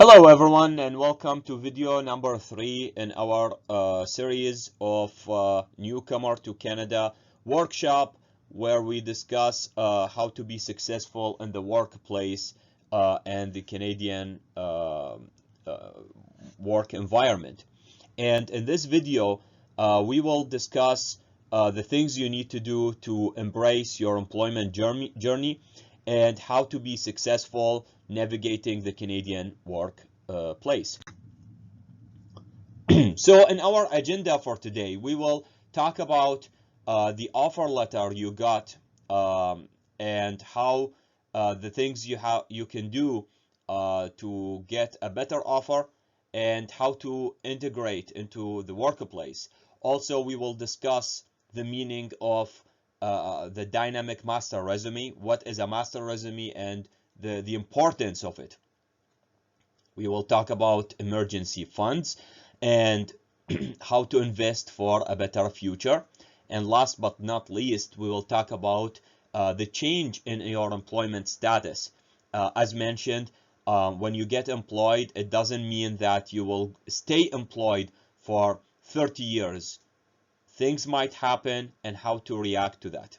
Hello everyone and welcome to video number 3 in our series of Newcomer to Canada workshop where we discuss how to be successful in the workplace and the Canadian work environment. And in this video we will discuss the things you need to do to embrace your employment journey and how to be successful navigating the Canadian workplace. So in our agenda for today, we will talk about the offer letter you got and how the things you can do to get a better offer and how to integrate into the workplace. Also, we will discuss the meaning of the dynamic master resume. What is a master resume and the importance of it. We will talk about emergency funds and how to invest for a better future. And last but not least, we will talk about the change in your employment status. As mentioned, when you get employed, it doesn't mean that you will stay employed for 30 years. Things might happen and how to react to that.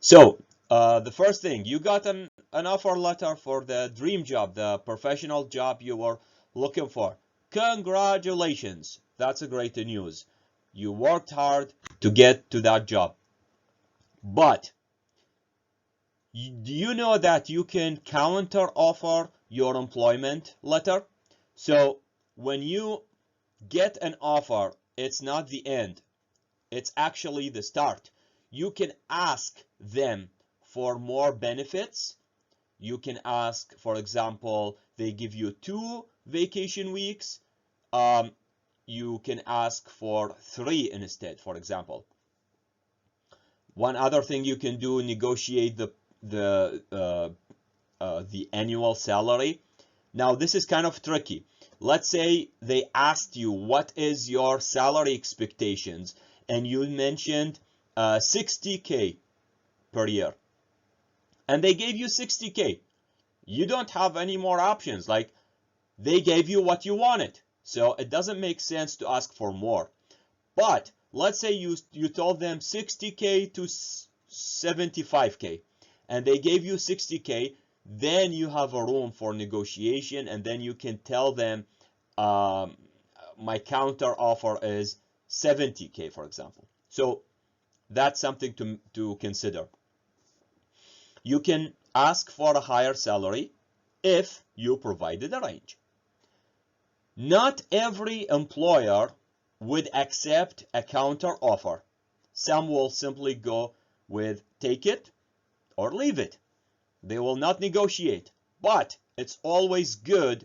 So, the first thing, you got an offer letter for the dream job, the professional job you were looking for. Congratulations! That's a great news. You worked hard to get to that job. But do you know that you can counter offer your employment letter? So when you get an offer, it's not the end. It's actually the start. You can ask them for more benefits. You can ask, for example, they give you 2 vacation weeks. You can ask for 3 instead, for example. One other thing you can do, negotiate the annual salary. Now, this is kind of tricky. Let's say they asked you what is your salary expectations, and you mentioned 60K per year, and they gave you 60K. You don't have any more options. Like, they gave you what you wanted, so it doesn't make sense to ask for more. But let's say you told them 60K to 75K, and they gave you 60K. Then you have a room for negotiation, and then you can tell them my counter offer is 70K, for example. So that's something to consider. You can ask for a higher salary if you provided a range. Not every employer would accept a counter offer. Some will simply go with take it or leave it. They will not negotiate. But it's always good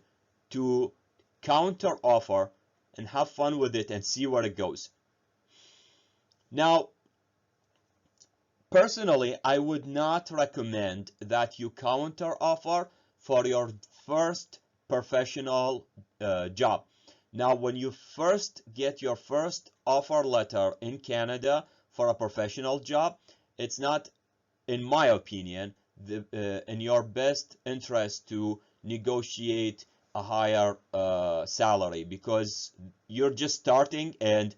to counter offer and have fun with it and see where it goes. Now, personally, I would not recommend that you counter offer for your first professional job. Now, when you first get your first offer letter in Canada for a professional job, it's not, in my opinion, in your best interest to negotiate a higher salary, because you're just starting and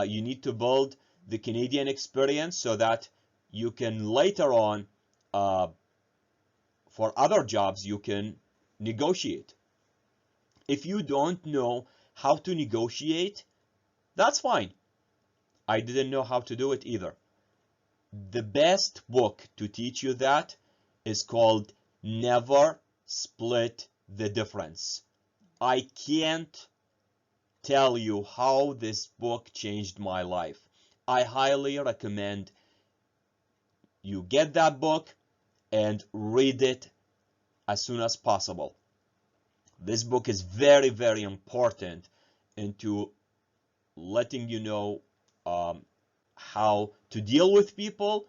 you need to build the Canadian experience so that you can later on, for other jobs, you can negotiate. If you don't know how to negotiate, that's fine. I didn't know how to do it either. The best book to teach you that is called Never Split the Difference. I can't tell you how this book changed my life. I highly recommend you get that book and read it as soon as possible. This book is very, very important into letting you know how to deal with people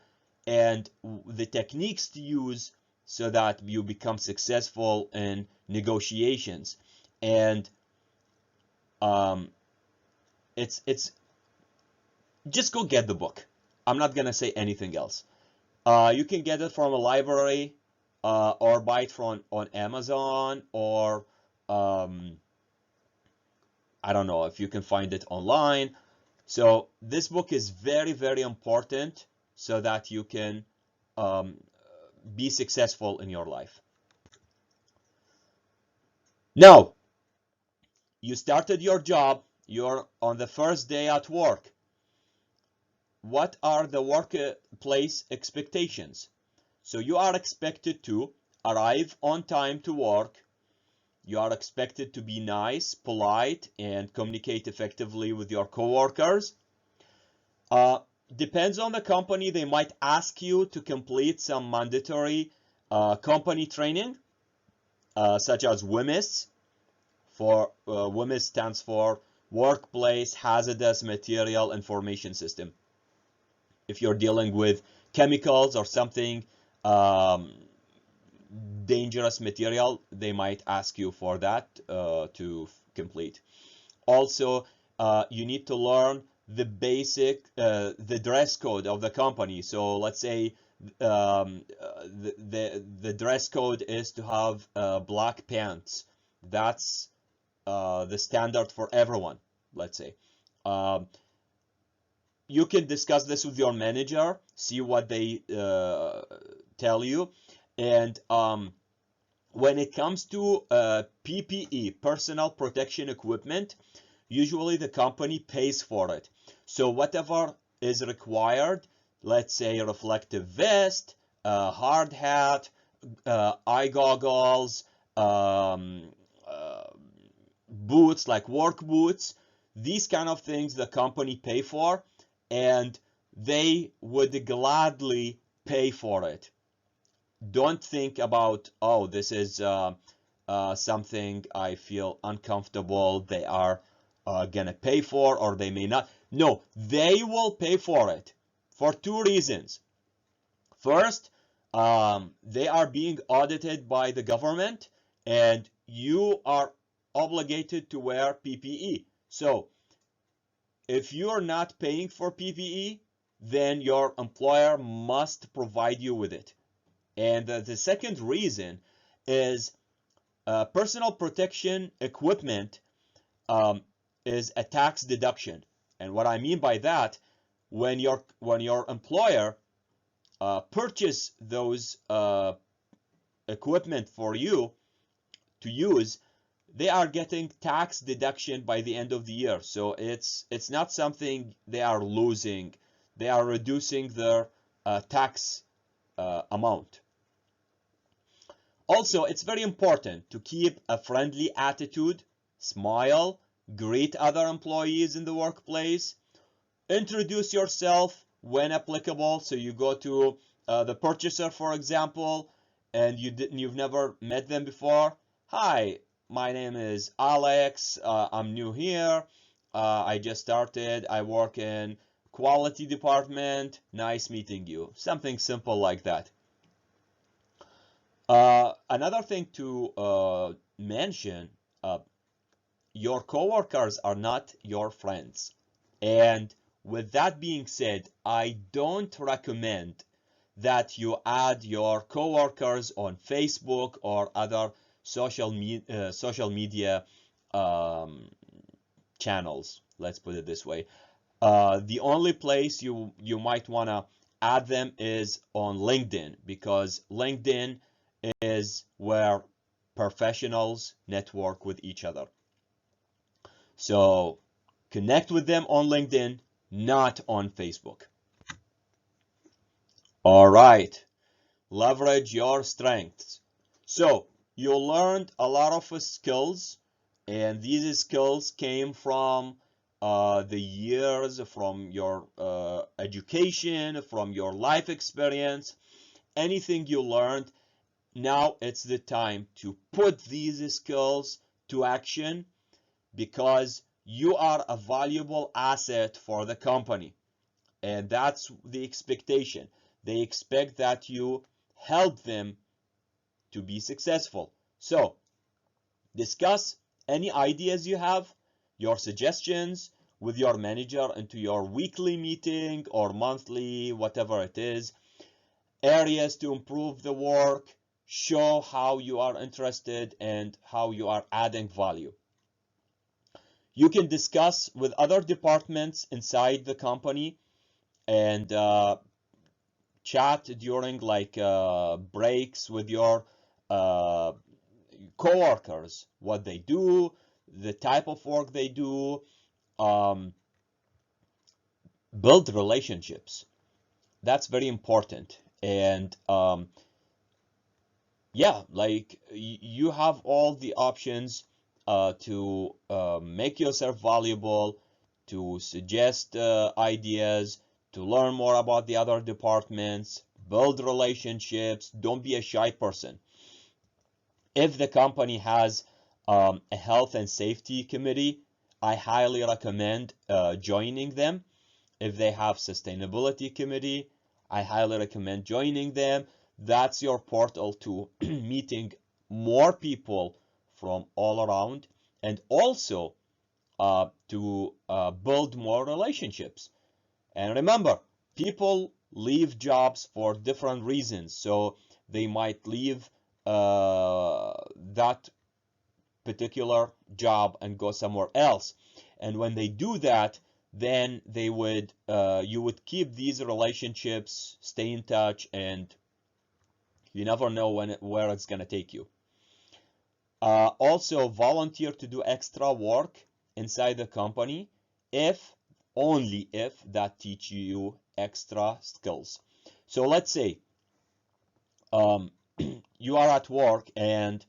and the techniques to use so that you become successful in negotiations. And it's just go get the book. I'm not gonna say anything else. You can get it from a library. or buy it from on Amazon, or I don't know if you can find it online. So this book is very, very important so that you can um, be successful in your life. Now, you started your job, you're on the first day at work. What are the workplace expectations? So you are expected to arrive on time to work. You are expected to be nice, polite, and communicate effectively with your coworkers. Depends on the company, they might ask you to complete some mandatory company training, such as WHMIS. WHMIS stands for Workplace Hazardous Material Information System. If you're dealing with chemicals or something dangerous material, they might ask you for that to complete. Also, you need to learn the basic, the dress code of the company. So let's say the dress code is to have black pants. That's the standard for everyone, let's say. You can discuss this with your manager, see what they tell you. And when it comes to PPE, personal protection equipment, usually the company pays for it. So whatever is required, let's say a reflective vest, hard hat, eye goggles, boots like work boots, these kind of things the company pay for, and they would gladly pay for it. Don't think about, oh, this is something I feel uncomfortable, they are gonna pay for, or they may not. No, they will pay for it for two reasons. First, they are being audited by the government, and you are obligated to wear PPE. So if you are not paying for PPE, then your employer must provide you with it. And the second reason is personal protection equipment is a tax deduction. And what I mean by that, when your employer purchase those equipment for you to use, they are getting tax deduction by the end of the year. So it's not something they are losing. They are reducing their tax amount. Also, it's very important to keep a friendly attitude, smile, greet other employees in the workplace, introduce yourself when applicable. So you go to the purchaser, for example, and you've never met them before. Hi, my name is Alex. I'm new here. I just started. I work in quality department. Nice meeting you. Something simple like that. Another thing to mention, your coworkers are not your friends. And with that being said, I don't recommend that you add your coworkers on Facebook or other social media channels. Let's put it this way. The only place you might want to add them is on LinkedIn, because LinkedIn is where professionals network with each other. So connect with them on LinkedIn, not on Facebook. All right, leverage your strengths. So you learned a lot of skills, and these skills came from the years, from your education, from your life experience, anything you learned. Now it's the time to put these skills to action, because you are a valuable asset for the company. And that's the expectation. They expect that you help them to be successful. So discuss any ideas you have, your suggestions with your manager into your weekly meeting or monthly, whatever it is. Areas to improve the work. show how you are interested and how you are adding value. You can discuss with other departments inside the company and chat during like breaks with your uh, coworkers, what they do, the type of work they do, um, build relationships. That's very important. And yeah, like you have all the options to make yourself valuable, to suggest ideas, to learn more about the other departments, build relationships. Don't be a shy person. If the company has a health and safety committee, I highly recommend joining them. If they have sustainability committee, I highly recommend joining them. That's your portal to meeting more people from all around, and also to build more relationships. And remember, people leave jobs for different reasons. So they might leave that particular job and go somewhere else. And when they do that, then they would you would keep these relationships, stay in touch, and you never know where it's gonna take you. Also, volunteer to do extra work inside the company if only if that teach you extra skills. So let's say you are at work and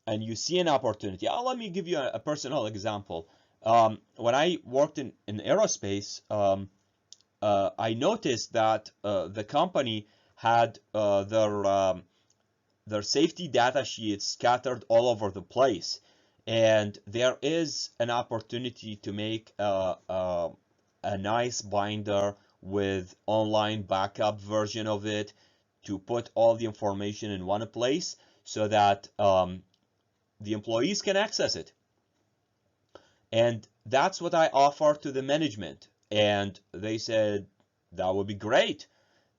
you see an opportunity. Let me give you a personal example. When I worked in aerospace, I noticed that the company had their safety data sheets scattered all over the place. And there is an opportunity to make a nice binder with online backup version of it, to put all the information in one place so that the employees can access it. And that's what I offered to the management. And they said that would be great.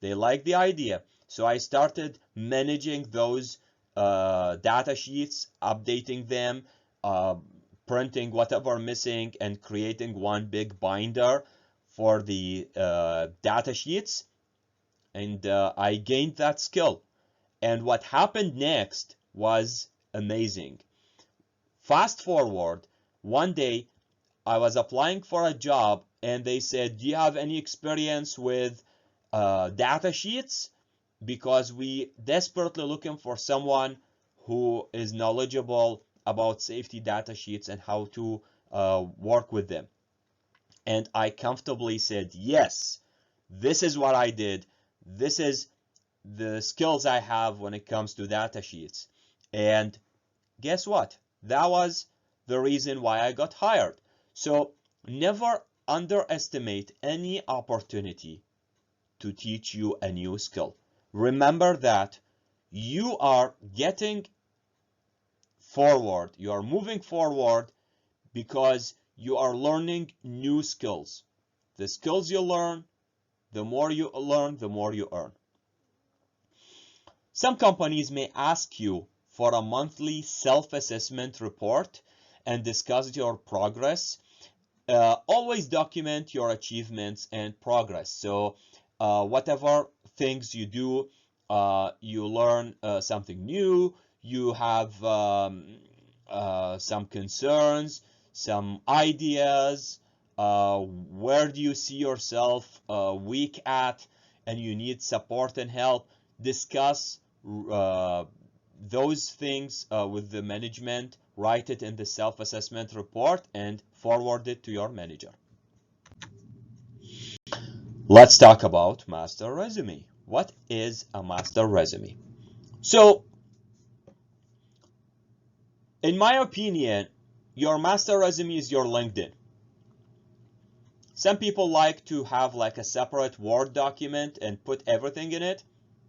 They liked the idea. So I started managing those data sheets, updating them, printing whatever missing, and creating one big binder for the data sheets. And I gained that skill. And what happened next was amazing. Fast forward, one day I was applying for a job and they said, do you have any experience with data sheets? Because we desperately looking for someone who is knowledgeable about safety data sheets and how to work with them. And I comfortably said, yes, this is what I did. This is the skills I have when it comes to data sheets. And guess what? That was the reason why I got hired. So never underestimate any opportunity to teach you a new skill. Remember that you are getting forward, you are moving forward because you are learning new skills. The skills you learn, the more you learn, the more you earn. Some companies may ask you for a monthly self-assessment report and discuss your progress. Always document your achievements and progress. So whatever things you do, you learn something new, you have some concerns, some ideas, where do you see yourself weak at, and you need support and help. Discuss those things with the management, write it in the self-assessment report, and forward it to your manager. Let's talk about master resume. What is a master resume? So, in my opinion, your master resume is your LinkedIn. Some people like to have like a separate Word document and put everything in it.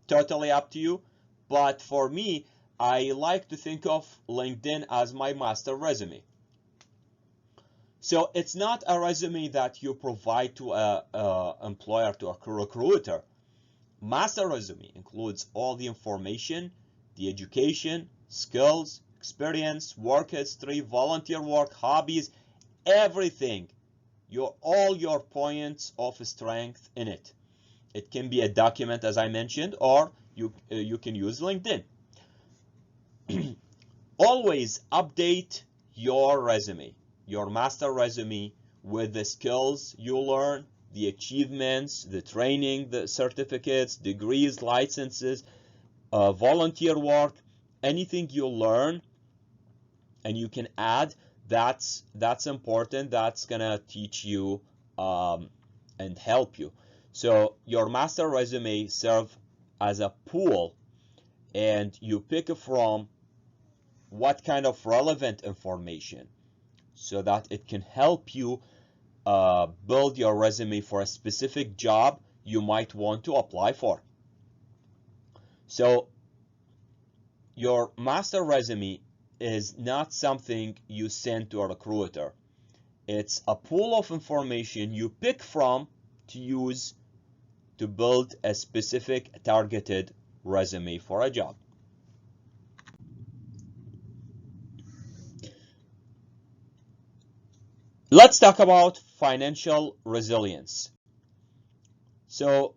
Totally up to you. But for me, I like to think of LinkedIn as my master resume. So it's not a resume that you provide to a employer, to a recruiter. Master resume includes all the information, the education, skills, experience, work history, volunteer work, hobbies, everything, all your points of strength in it. It can be a document, as I mentioned, or you can use LinkedIn. Always update your resume, your master resume, with the skills you learn, the achievements, the training, the certificates, degrees, licenses, volunteer work, anything you learn and you can add. That's important. That's gonna teach you and help you. So your master resume serve as a pool, and you pick from what kind of relevant information, so that it can help you build your resume for a specific job you might want to apply for. So your master resume is not something you send to a recruiter. It's a pool of information you pick from to use to build a specific targeted resume for a job. Let's talk about financial resilience. So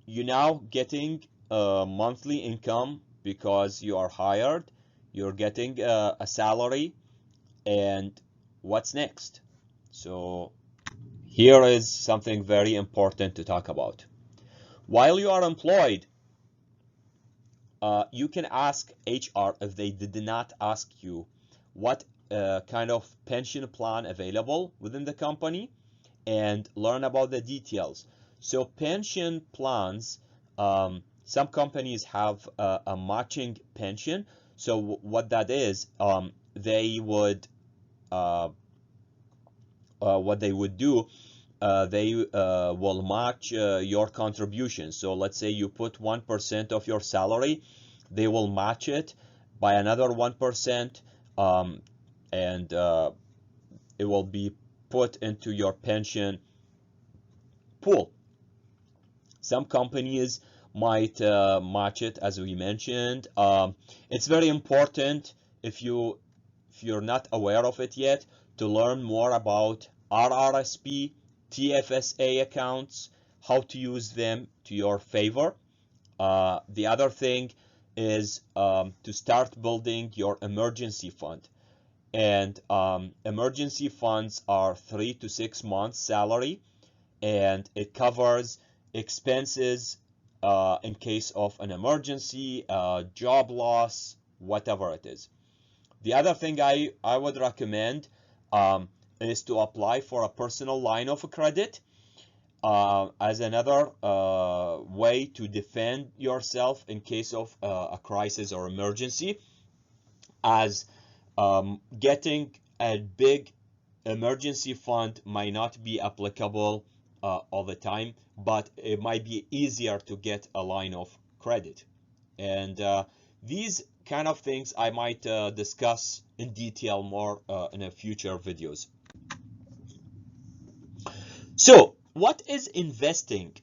you're now getting a monthly income because you are hired, you're getting a salary, and what's next? So here is something very important to talk about. While you are employed, you can ask HR if they did not ask you what kind of pension plan available within the company, and learn about the details. So pension plans, some companies have a matching pension. So what that is, they would what they would do, they will match your contribution. So let's say you put 1% of your salary, they will match it by another 1%, and it will be put into your pension pool. Some companies might match it, as we mentioned. It's very important, if you're not aware of it yet, to learn more about RRSP, TFSA accounts, how to use them to your favor. The other thing is to start building your emergency fund. And emergency funds are 3 to 6 months salary, and it covers expenses in case of an emergency, job loss, whatever it is. The other thing I would recommend is to apply for a personal line of credit as another way to defend yourself in case of a crisis or emergency, as getting a big emergency fund might not be applicable all the time, but it might be easier to get a line of credit. And these kind of things I might discuss in detail more in a future videos. So what is investing?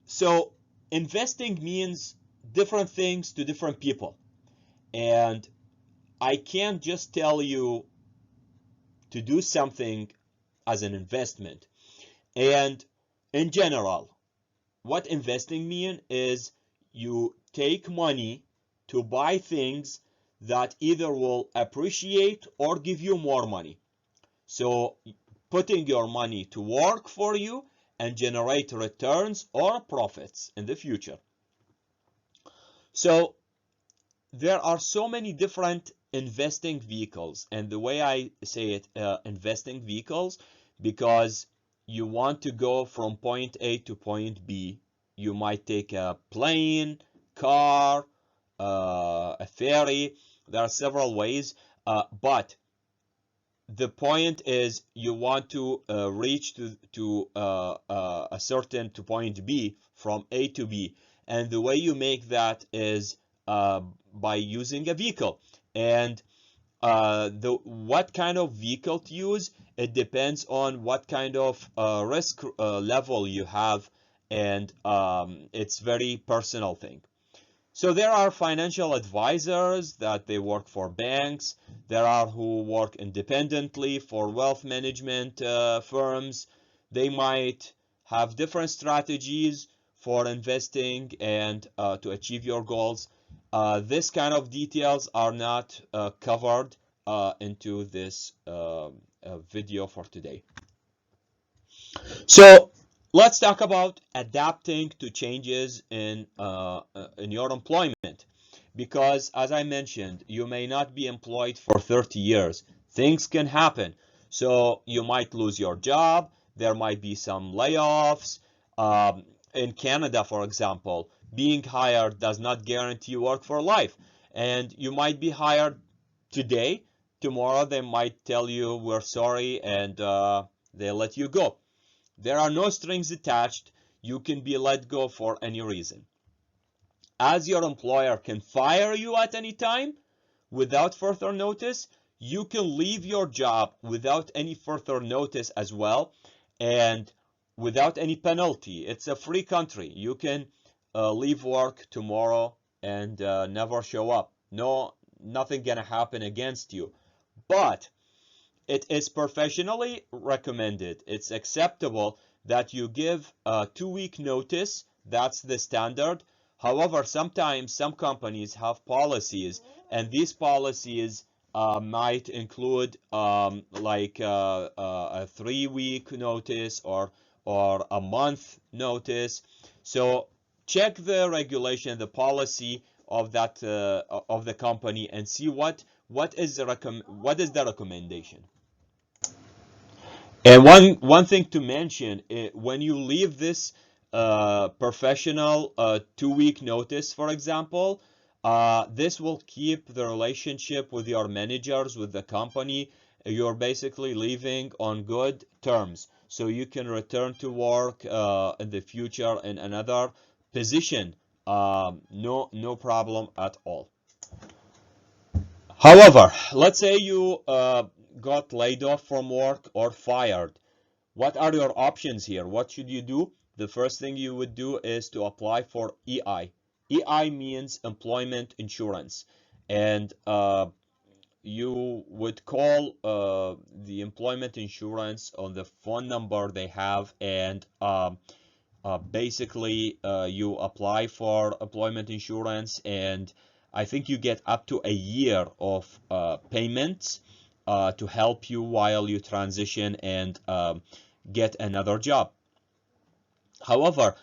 So investing means different things to different people, and I can't just tell you to do something as an investment. And in general, what investing means is you take money to buy things that either will appreciate or give you more money. So putting your money to work for you and generate returns or profits in the future. So there are so many different investing vehicles, and the way I say it, investing vehicles, because you want to go from point A to point B. You might take a plane, car, a ferry. There are several ways, but the point is you want to reach to a certain to point B from A to B, and the way you make that is by using a vehicle. And what kind of vehicle to use, it depends on what kind of risk level you have and it's very personal thing. So there are financial advisors that they work for banks. There are who work independently for wealth management firms. They might have different strategies for investing and to achieve your goals. This kind of details are not covered into this video for today. So let's talk about adapting to changes in your employment, because as I mentioned, you may not be employed for 30 years. Things can happen. So you might lose your job. There might be some layoffs. In Canada, for example, being hired does not guarantee work for life. And you might be hired today. Tomorrow they might tell you we're sorry, and they let you go. There are no strings attached. You can be let go for any reason. As your employer can fire you at any time without further notice, you can leave your job without any further notice as well, and without any penalty. It's a free country. You can leave work tomorrow and never show up. Nothing gonna happen against you. But it is professionally recommended. It's acceptable that you give a 2-week notice. That's the standard. However, sometimes some companies have policies, and these policies might include like a 3-week notice or a month notice. So check the regulation, the policy of that of the company, and see what is the recommendation. And one thing to mention, when you leave this professional 2-week notice, for example, this will keep the relationship with your managers, with the company. You're basically leaving on good terms, so you can return to work in the future in another position. No problem at all. However, let's say you got laid off from work or fired. What are your options here? What should you do? The first thing you would do is to apply for EI. EI means employment insurance. And you would call the employment insurance on the phone number they have, and basically you apply for employment insurance, and I think you get up to a year of payments to help you while you transition and get another job. However,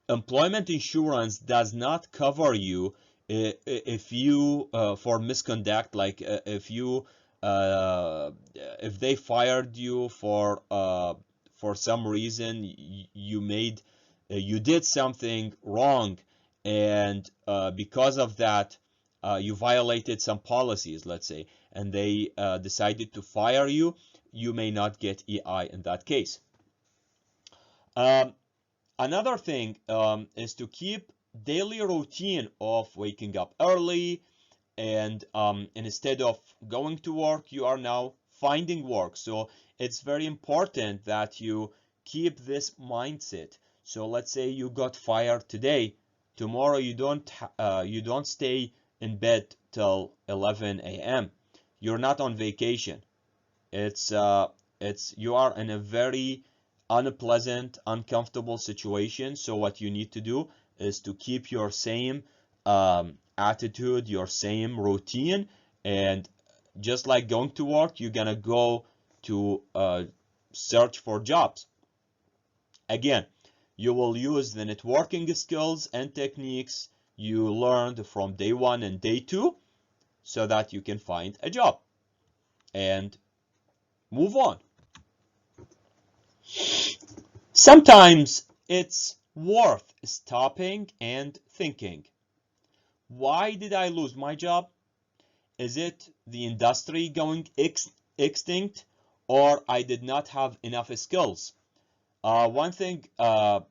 employment insurance does not cover you if you for misconduct, like if they fired you for some reason. You did something wrong, and because of that you violated some policies, let's say, and they decided to fire you. You may not get EI in that case. Um, Another thing is to keep daily routine of waking up early, and instead of going to work, you are now finding work. So it's very important that you keep this mindset. So let's say you got fired today. Tomorrow you don't stay in bed till 11 a.m. You're not on vacation. It's you are in a very unpleasant, uncomfortable situation. So what you need to do is to keep your same attitude, your same routine, and just like going to work, you're gonna go to search for jobs. Again, you will use the networking skills and techniques you learned from day 1 and day 2 so that you can find a job and move on. Sometimes it's worth stopping and thinking, why did I lose my job? Is it the industry going extinct, or I did not have enough skills? One thing I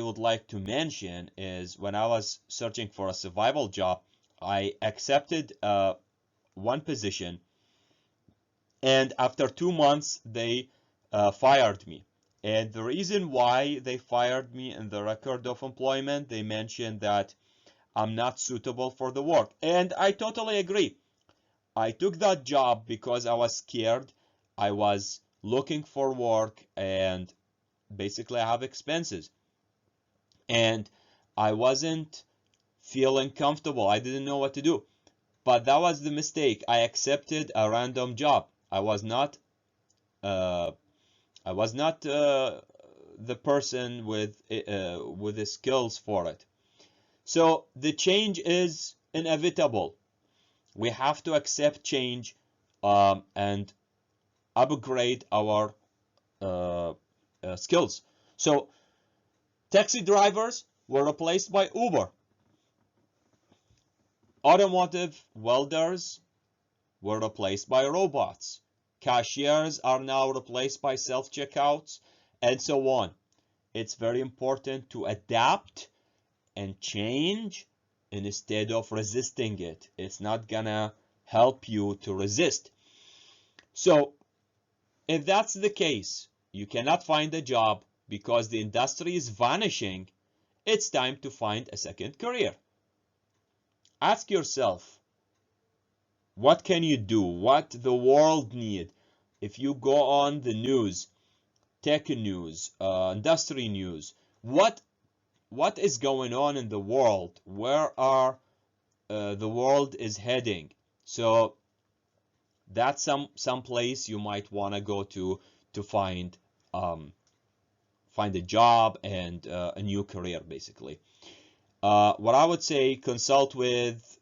would like to mention is when I was searching for a survival job, I accepted one position, and after 2 months they fired me. And the reason why they fired me in the record of employment, they mentioned that I'm not suitable for the work. And I totally agree. I took that job because I was scared. I was looking for work, and basically I have expenses. And I wasn't feeling comfortable. I didn't know what to do. But that was the mistake. I accepted a random job. Uh, I was not the person with the skills for it. So the change is inevitable. We have to accept change and upgrade our skills. So taxi drivers were replaced by Uber. Automotive welders were replaced by robots. Cashiers are now replaced by self-checkouts, and so on. It's very important to adapt and change instead of resisting it. It's not gonna help you to resist. So if that's the case, you cannot find a job because the industry is vanishing, it's time to find a second career. Ask yourself, what can you do? What the world need? If you go on the news, tech news, industry news, what is going on in the world? Where are the world is heading? So that's some place you might want to go to find a job and a new career, basically. What I would say, consult with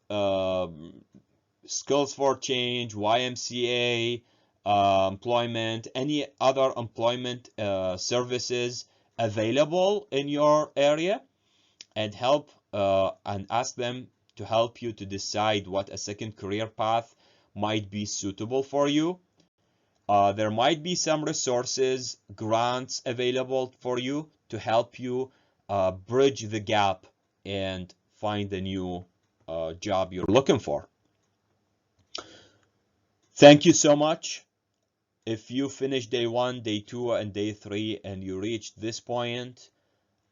Skills for Change, YMCA, employment, any other employment services available in your area, and help and ask them to help you to decide what a second career path might be suitable for you. There might be some resources, grants available for you to help you bridge the gap and find the new job you're looking for. Thank you so much. If you finish day 1, day 2, and day 3, and you reached this point,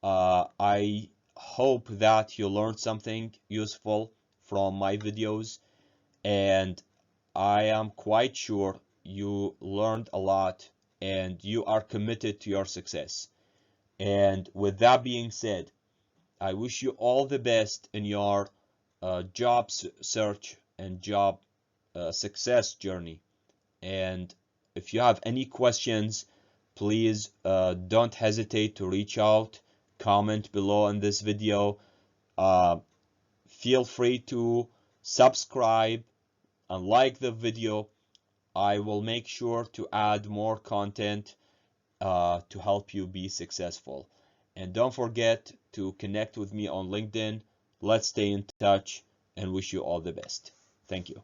I hope that you learned something useful from my videos, and I am quite sure you learned a lot and you are committed to your success. And with that being said, I wish you all the best in your job search and job success journey. And if you have any questions, please don't hesitate to reach out, comment below in this video. Feel free to subscribe and like the video. I will make sure to add more content to help you be successful. And don't forget to connect with me on LinkedIn. Let's stay in touch and wish you all the best. Thank you.